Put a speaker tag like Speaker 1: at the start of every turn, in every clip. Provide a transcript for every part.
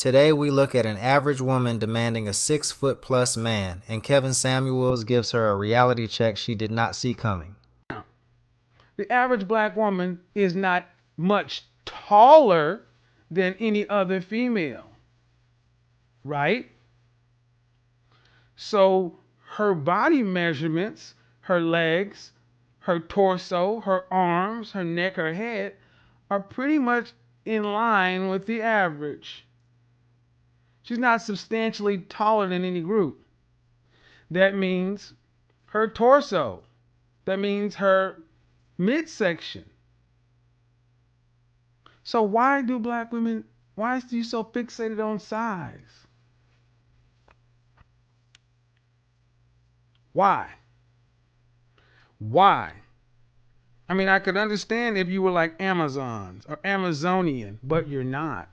Speaker 1: Today we look at an average woman demanding a 6 foot plus man, and Kevin Samuels gives her a reality check she did not see coming.
Speaker 2: The average black woman is not much taller than any other female, right? So her body measurements, her legs, her torso, her arms, her neck, her head are pretty much in line with the average. She's not substantially taller than any group. That means her torso. That means her midsection. So why are you so fixated on size? Why? Why? I mean, I could understand if you were like Amazons or Amazonian, but you're not.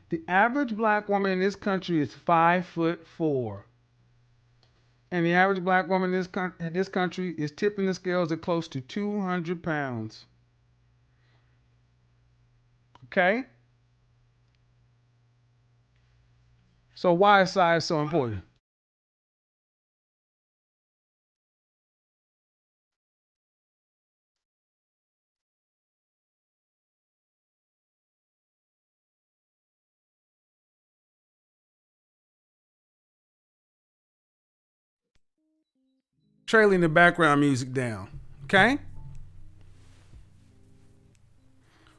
Speaker 2: The average black woman in this country is 5'4". And the average black woman in this country is tipping the scales at close to 200 pounds. Okay? So why is size so important? Trailing the background music down. Okay?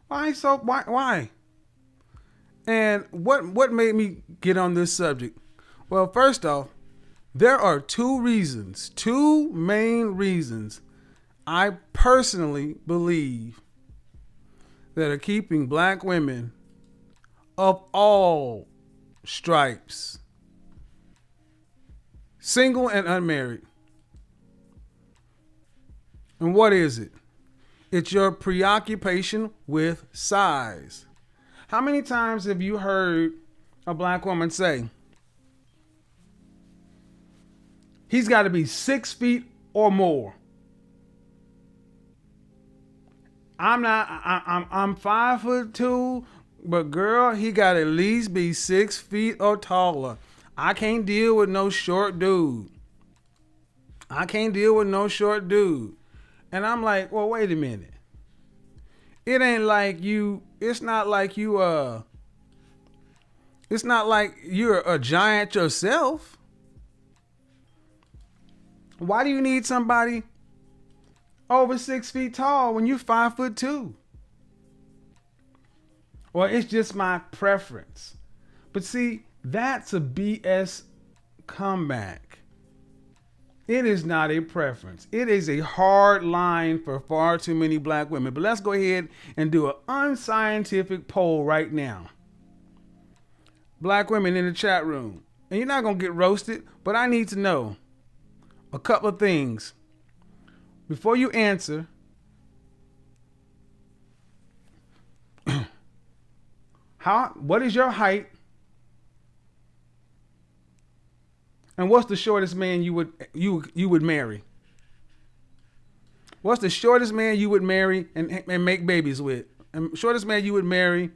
Speaker 2: Why? And what made me get on this subject? Well, first off, there are two main reasons I personally believe that are keeping black women of all stripes, single and unmarried. And what is it? It's your preoccupation with size. How many times have you heard a black woman say, he's got to be 6 feet or more? I'm 5'2", but girl, he got to at least be 6 feet or taller. I can't deal with no short dude. I can't deal with no short dude. And I'm like, well, wait a minute. It ain't like you, it's not like you're a giant yourself. Why do you need somebody over 6 feet tall when you're 5'2"? Well, it's just my preference. But see, that's a BS comeback. It is not a preference. It is a hard line for far too many black women. But let's go ahead and do an unscientific poll right now. Black women in the chat room. And you're not going to get roasted, but I need to know a couple of things. Before you answer, what is your height? And what's the shortest man you would marry? What's the shortest man you would marry and make babies with? And shortest man you would marry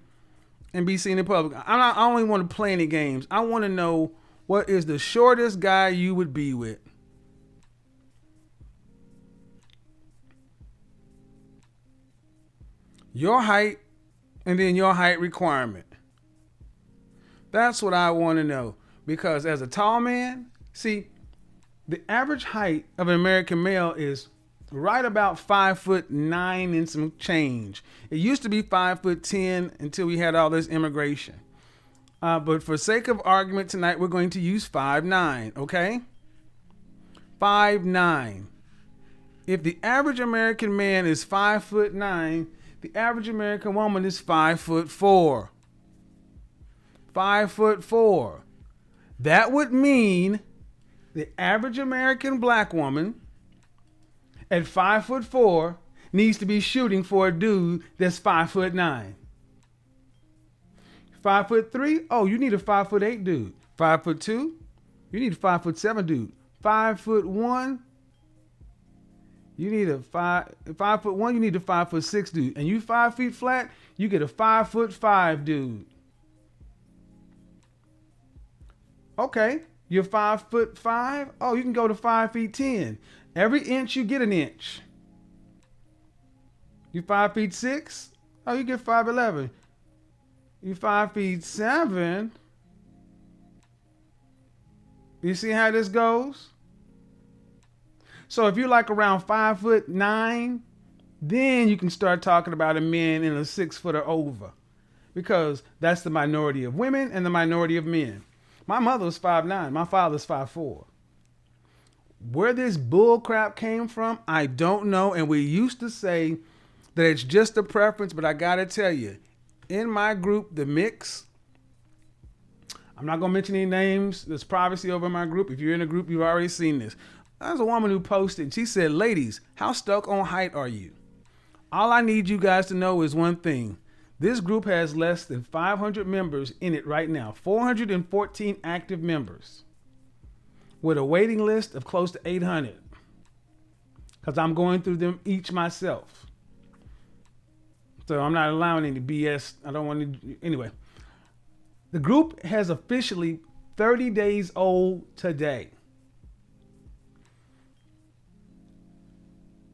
Speaker 2: and be seen in public. I don't even want to play any games. I want to know what is the shortest guy you would be with. Your height and then your height requirement. That's what I want to know. Because as a tall man, see, the average height of an American male is right about 5'9" and some change. It used to be 5'10" until we had all this immigration. But for sake of argument tonight, we're going to use 5'9", okay? 5'9". If the average American man is 5'9", the average American woman is 5'4". 5'4". That would mean the average American black woman at 5'4" needs to be shooting for a dude that's 5'9". 5'3", oh, you need a 5'8" dude. 5'2", you need a 5'7" dude. 5'1", you need a 5'1", you need a 5'6" dude. And you 5 feet flat, you get a 5'5" dude. Okay, you're 5'5". Oh, you can go to 5'10". Every inch you get an inch. You 5'6". Oh, you get 5'11". You 5'7". You see how this goes? So if you're like around 5'9", then you can start talking about a man in a 6 foot or over, because that's the minority of women and the minority of men. My mother was 5'9". My father's 5'4". Where this bull crap came from, I don't know. And we used to say that it's just a preference, but I gotta tell you, in my group, the mix, I'm not gonna mention any names. There's privacy over my group. If you're in a group, you've already seen this. There's a woman who posted, and she said, "Ladies, how stuck on height are you? All I need you guys to know is one thing. This group has less than 500 members in it right now, 414 active members, with a waiting list of close to 800, because I'm going through them each myself. So I'm not allowing any BS. I don't want to. Anyway, the group has officially 30 days old today.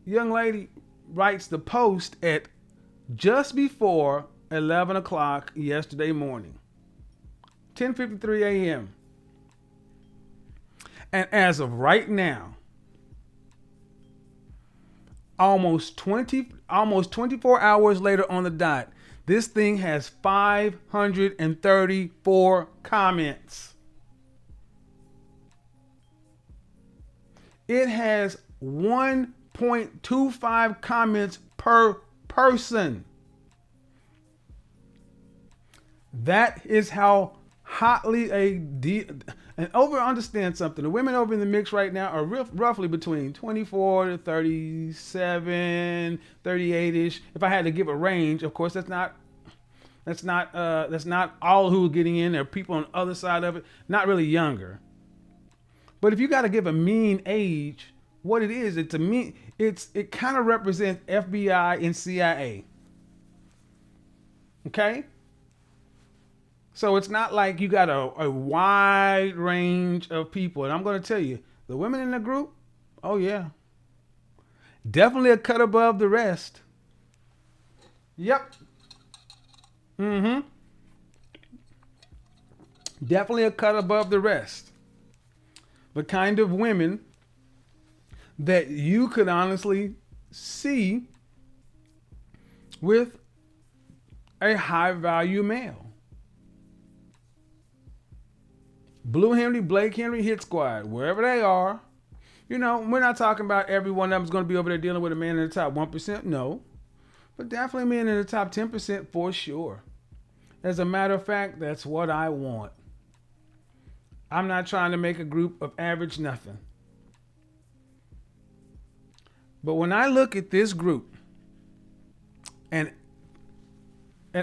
Speaker 2: Young lady writes the post at just before 11 o'clock yesterday morning, 10:53 a.m. And as of right now, almost 24 hours later on the dot, this thing has 534 comments. It has 1.25 comments per person. That is how hotly and understand something. The women over in the mix right now are roughly between 24 to 37, 38ish. If I had to give a range, of course, that's not all who are getting in. There are people on the other side of it, not really younger. But if you got to give a mean age, what it is, it kind of represents FBI and CIA. Okay? So it's not like you got a wide range of people. And I'm going to tell you, the women in the group, oh yeah, definitely a cut above the rest. Yep. Definitely a cut above the rest. The kind of women that you could honestly see with a high value male. Blue Henry, Blake Henry, Hit Squad, wherever they are. You know, we're not talking about every one of them is going to be over there dealing with a man in the top 1%. No. But definitely men in the top 10% for sure. As a matter of fact, that's what I want. I'm not trying to make a group of average nothing. But when I look at this group and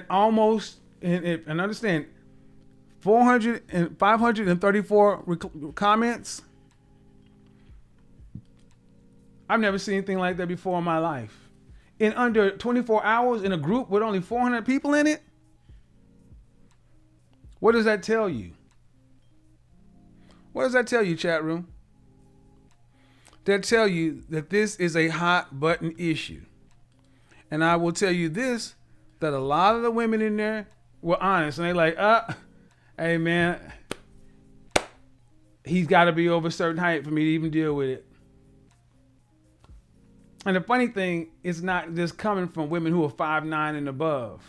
Speaker 2: understand 534 comments, I've never seen anything like that before in my life. In under 24 hours in a group with only 400 people in it? What does that tell you? What does that tell you, chat room? That tell you that this is a hot button issue. And I will tell you this, that a lot of the women in there were honest. And they're like, hey man, he's got to be over a certain height for me to even deal with it. And the funny thing is not just coming from women who are 5'9" and above.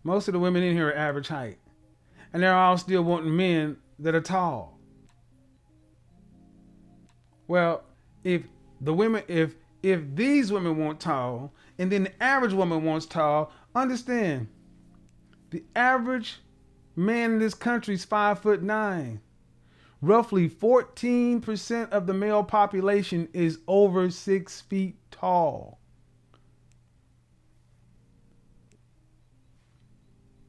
Speaker 2: Most of the women in here are average height. And they're all still wanting men that are tall. Well, if these women want tall, and then the average woman wants tall, understand, the average man in this country is 5'9". Roughly 14% of the male population is over 6 feet tall.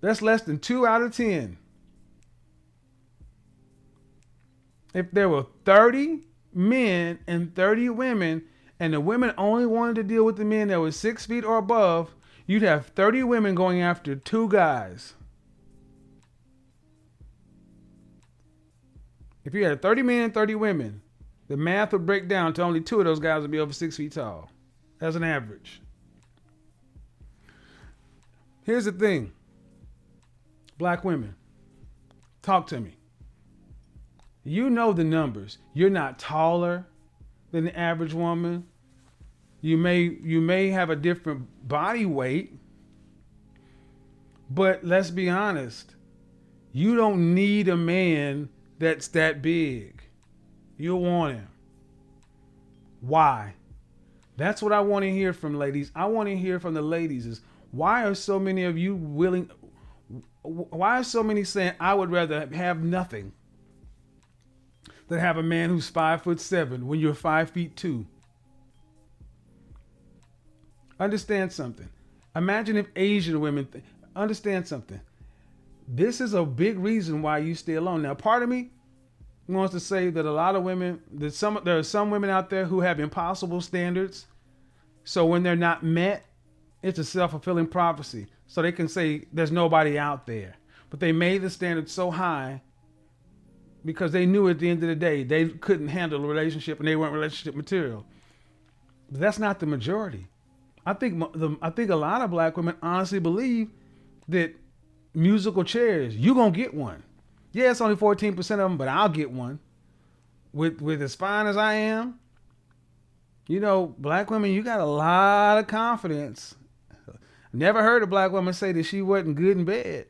Speaker 2: That's less than 2 out of 10. If there were 30 men and 30 women, and the women only wanted to deal with the men that were 6 feet or above, you'd have 30 women going after 2 guys. If you had 30 men and 30 women, the math would break down to only 2 of those guys would be over 6 feet tall as an average. Here's the thing. Black women, talk to me. You know the numbers. You're not taller than the average woman. You may have a different body weight, but let's be honest. You don't need a man that's that big. You want him. Why? That's what I want to hear from ladies. I want to hear from the ladies is why are so many of you willing, why are so many saying I would rather have nothing than have a man who's 5'7" when you're 5'2"? Understand something. Imagine if Asian women understand something. This is a big reason why you stay alone. Now, part of me wants to say that a lot of women, there are some women out there who have impossible standards. So when they're not met, it's a self-fulfilling prophecy. So they can say there's nobody out there. But they made the standard so high because they knew at the end of the day they couldn't handle a relationship and they weren't relationship material. But that's not the majority. I think a lot of black women honestly believe that musical chairs, you're going to get one. Yeah, it's only 14% of them, but I'll get one. With as fine as I am, you know, black women, you got a lot of confidence. Never heard a black woman say that she wasn't good in bed.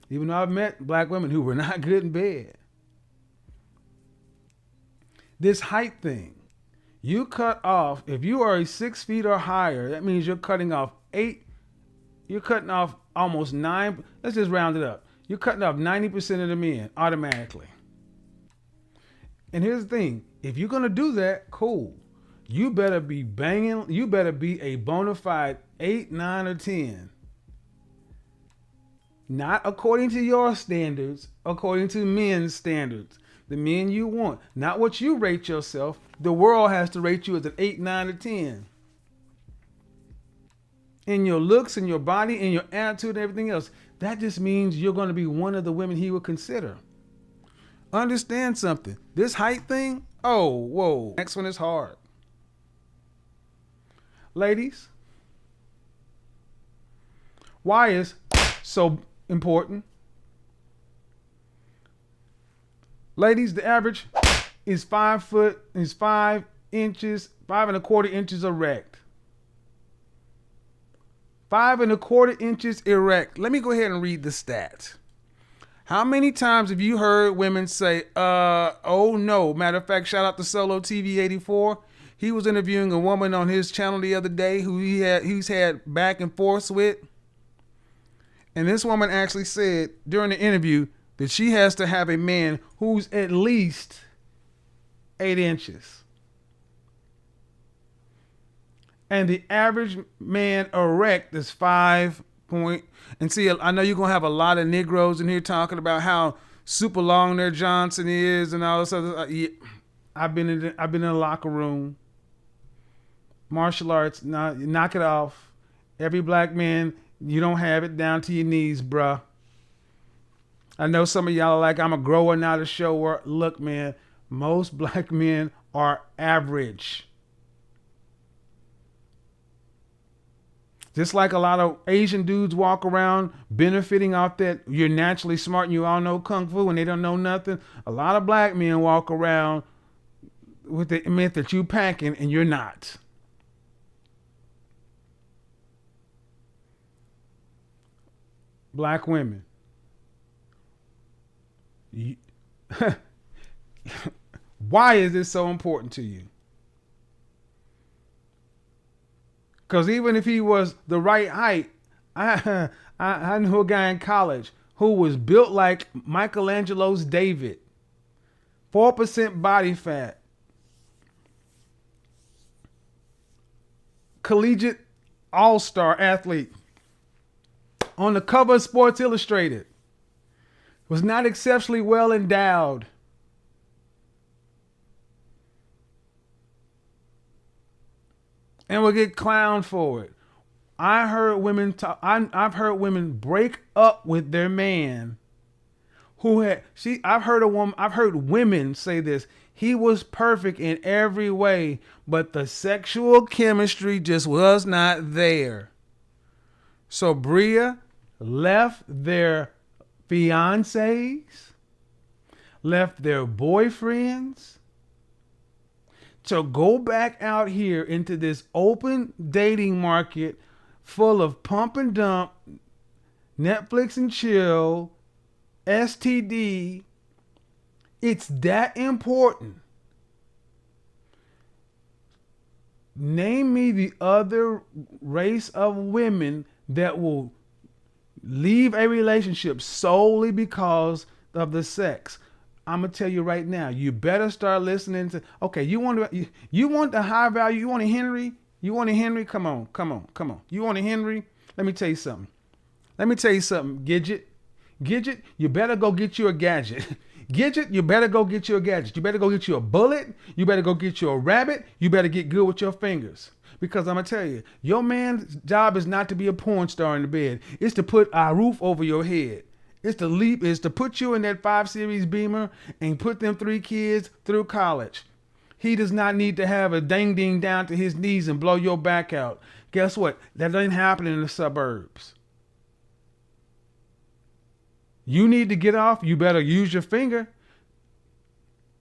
Speaker 2: Even though I've met black women who were not good in bed. This height thing, you cut off, if you are 6 feet or higher, that means you're cutting off almost 9, let's just round it up. You're cutting off 90% of the men automatically. And here's the thing, if you're going to do that, cool. You better be banging, you better be a bona fide 8, 9, or 10. Not according to your standards, according to men's standards. The men you want, not what you rate yourself. The world has to rate you as an 8, 9, or 10. In your looks, in your body, in your attitude, and everything else. That just means you're going to be one of the women he would consider. Understand something. This height thing, oh, whoa. Next one is hard. Ladies, why is so important? Ladies, the average is 5 foot, is 5 inches, 5¼ inches erect. 5¼ inches erect. Let me go ahead and read the stats. How many times have you heard women say, oh no? Matter of fact, shout out to Solo TV 84. He was interviewing a woman on his channel the other day who he's had back and forth with. And this woman actually said during the interview that she has to have a man who's at least 8 inches. And the average man erect is 5 point. And see, I know you're going to have a lot of Negroes in here talking about how super long their Johnson is and all this other. Yeah, I've been in a locker room. Martial arts, knock it off. Every black man, you don't have it down to your knees, bruh. I know some of y'all are like, I'm a grower, not a shower. Look, man, most black men are average. Just like a lot of Asian dudes walk around benefiting off that you're naturally smart and you all know kung fu and they don't know nothing. A lot of black men walk around with the myth that you packing and you're not. Black women. Why is this so important to you? Because even if he was the right height, I knew a guy in college who was built like Michelangelo's David. 4% body fat. Collegiate all-star athlete. On the cover of Sports Illustrated. Was not exceptionally well endowed. And will get clowned for it. I've heard women break up with their man who had I've heard women say this. He was perfect in every way, but the sexual chemistry just was not there. So Bria left their fiancés, left their boyfriends to go back out here into this open dating market full of pump and dump, Netflix and chill, STD. It's that important. Name me the other race of women that will leave a relationship solely because of the sex. I'm gonna tell you right now. You better start listening to. Okay, you want the high value. You want a Henry. You want a Henry. Come on. You want a Henry? Let me tell you something. Gidget. You better go get you a gadget. Gidget, you better go get you a gadget. You better go get you a bullet. You better go get you a rabbit. You better get good with your fingers. Because I'm going to tell you, your man's job is not to be a porn star in the bed. It's to put a roof over your head. It's to put you in that 5 Series Beamer and put them 3 kids through college. He does not need to have a ding down to his knees and blow your back out. Guess what? That doesn't happen in the suburbs. You need to get off. You better use your finger.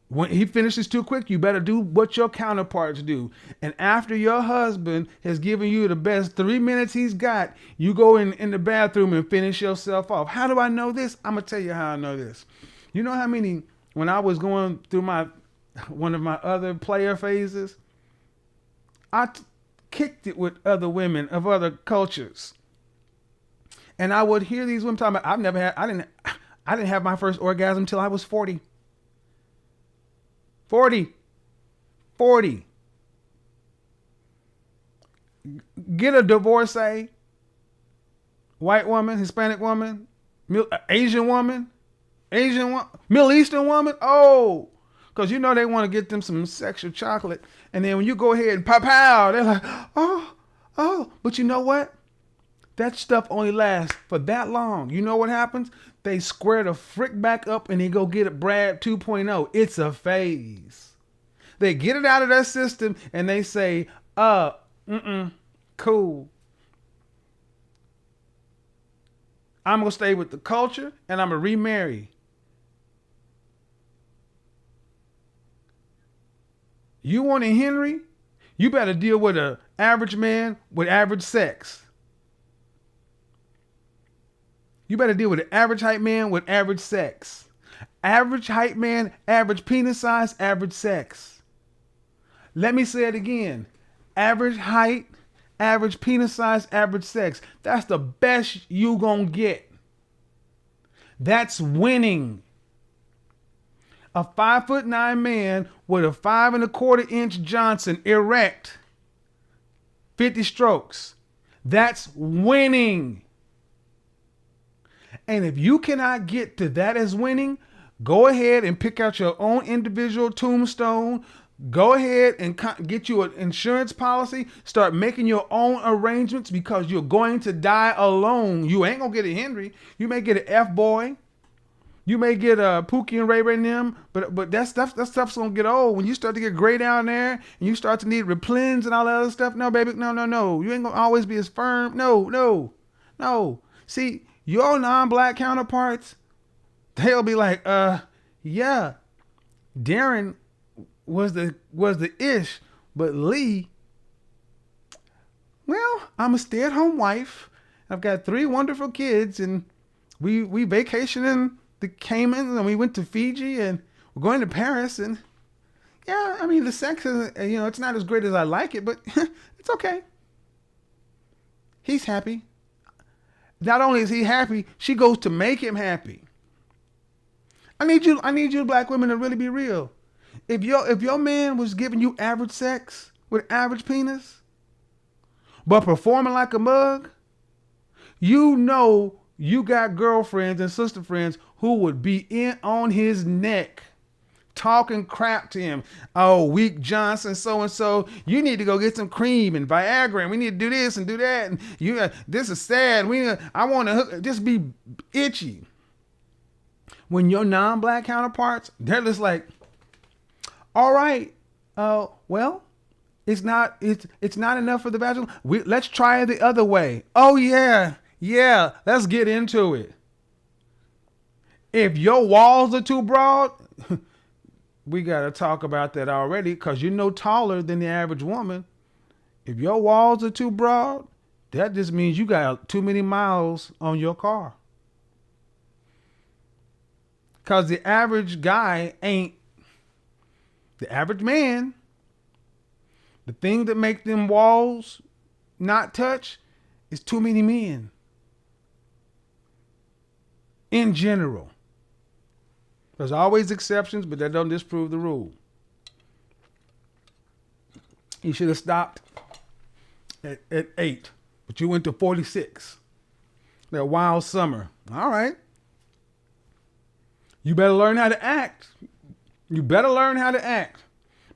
Speaker 2: When he finishes too quick, you better do what your counterparts do. And after your husband has given you the best 3 minutes he's got, you go in the bathroom and finish yourself off. How do I know this? I'm going to tell you how I know this. You know how many, when I was going through one of my other player phases, I kicked it with other women of other cultures. And I would hear these women talking about, I didn't have my first orgasm until I was 40. 40. Get a divorcee, white woman, Hispanic woman, Asian woman, Middle Eastern woman. Oh, because you know they want to get them some sexual chocolate. And then when you go ahead and pow, they're like, oh. But you know what? That stuff only lasts for that long. You know what happens? They square the frick back up and they go get it Brad 2.0. It's a phase. They get it out of their system and they say, cool. I'm going to stay with the culture and I'm going to remarry. You want a Henry? You better deal with an average man with average sex. You better deal with an average height man with average sex. Average height man, average penis size, average sex. Let me say it again. Average height, average penis size, average sex. That's the best you gonna get. That's winning. A 5'9" man with a 5 1/4 inch Johnson erect, 50 strokes. That's winning. And if you cannot get to that as winning, go ahead and pick out your own individual tombstone. Go ahead and get you an insurance policy. Start making your own arrangements because you're going to die alone. You ain't going to get a Henry. You may get an F-boy. You may get a Pookie and Ray Ray and them, but that stuff's going to get old. When you start to get gray down there and you start to need Replens and all that other stuff, no, baby, no. You ain't going to always be as firm. No. See, your non-black counterparts, they'll be like, yeah, Darren was the ish, but Lee, well, I'm a stay-at-home wife. I've got 3 wonderful kids, and we vacation in the Caymans, and we went to Fiji, and we're going to Paris, and yeah, I mean, the sex is, it's not as great as I like it, but it's okay. He's happy. Not only is he happy, she goes to make him happy. I need you black women to really be real. If your man was giving you average sex with average penis, but performing like a mug, you know you got girlfriends and sister friends who would be in on his neck, talking crap to him. Oh, weak Johnson, so and so. You need to go get some cream and Viagra, and we need to do this and do that. And this is sad. I want to just be itchy. When your non-black counterparts, they're just like, all right, well, it's not enough for the bachelor. Let's try it the other way. Oh yeah, let's get into it. If your walls are too broad, we got to talk about that already, because you're no taller than the average woman. If your walls are too broad, that just means you got too many miles on your car. Because the average guy ain't the average man. The thing that makes them walls not touch is too many men. In general. There's always exceptions, but that don't disprove the rule. You should have stopped at 8, but you went to 46. That wild summer. All right. You better learn how to act. You better learn how to act.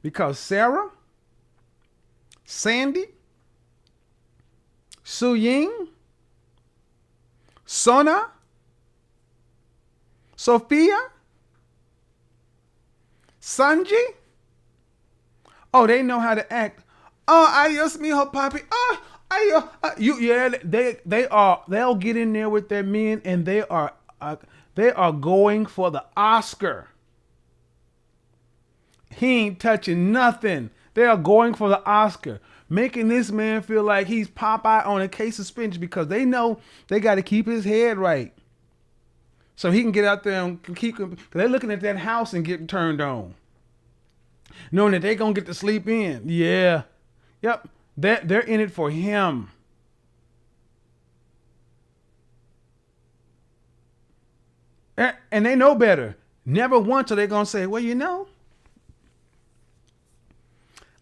Speaker 2: Because Sarah, Sandy, Su Ying, Sona, Sophia, Sanji. Oh, they know how to act. Oh, adios, mijo, papi. Oh, adios. They'll get in there with their men, and they are going for the Oscar. He ain't touching nothing. They are going for the Oscar, making this man feel like he's Popeye on a case of spinach, because they know they got to keep his head right. So he can get out there and keep him. They're looking at that house and getting turned on, knowing that they're going to get to sleep in. Yeah. Yep. They're in it for him. And they know better. Never once are they going to say, well, you know,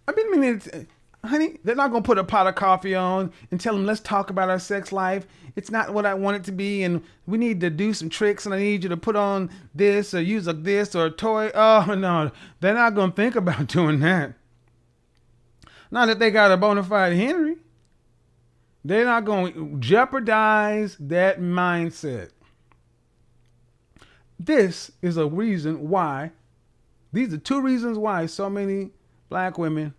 Speaker 2: I've been meaning, honey, they're not going to put a pot of coffee on and tell them, let's talk about our sex life. It's not what I want it to be, and we need to do some tricks, and I need you to put on this or use this or a toy. Oh, no, they're not going to think about doing that. Not that they got a bona fide Henry. They're not going to jeopardize that mindset. This is a reason why, these are 2 reasons why so many black women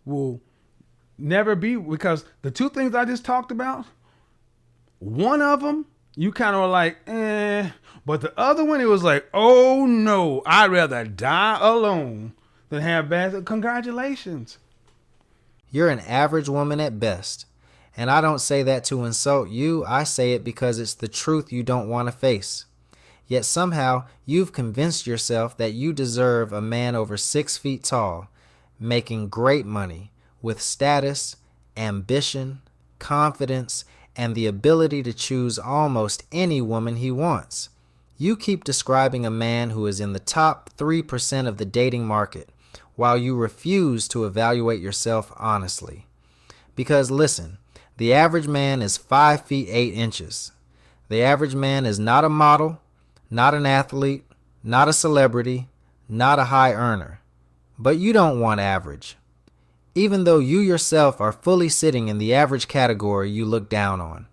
Speaker 2: will never be, because the 2 things I just talked about, one of them, you kind of were like, but the other one, it was like, oh no, I'd rather die alone than have bad. Congratulations.
Speaker 1: You're an average woman at best. And I don't say that to insult you. I say it because it's the truth you don't want to face. Yet somehow you've convinced yourself that you deserve a man over 6 feet tall, making great money, with status, ambition, confidence, and the ability to choose almost any woman he wants. You keep describing a man who is in the top 3% of the dating market, while you refuse to evaluate yourself honestly. Because listen, the average man is 5 feet 8 inches. The average man is not a model, not an athlete, not a celebrity, not a high earner. But you don't want average. Even though you yourself are fully sitting in the average category you look down on.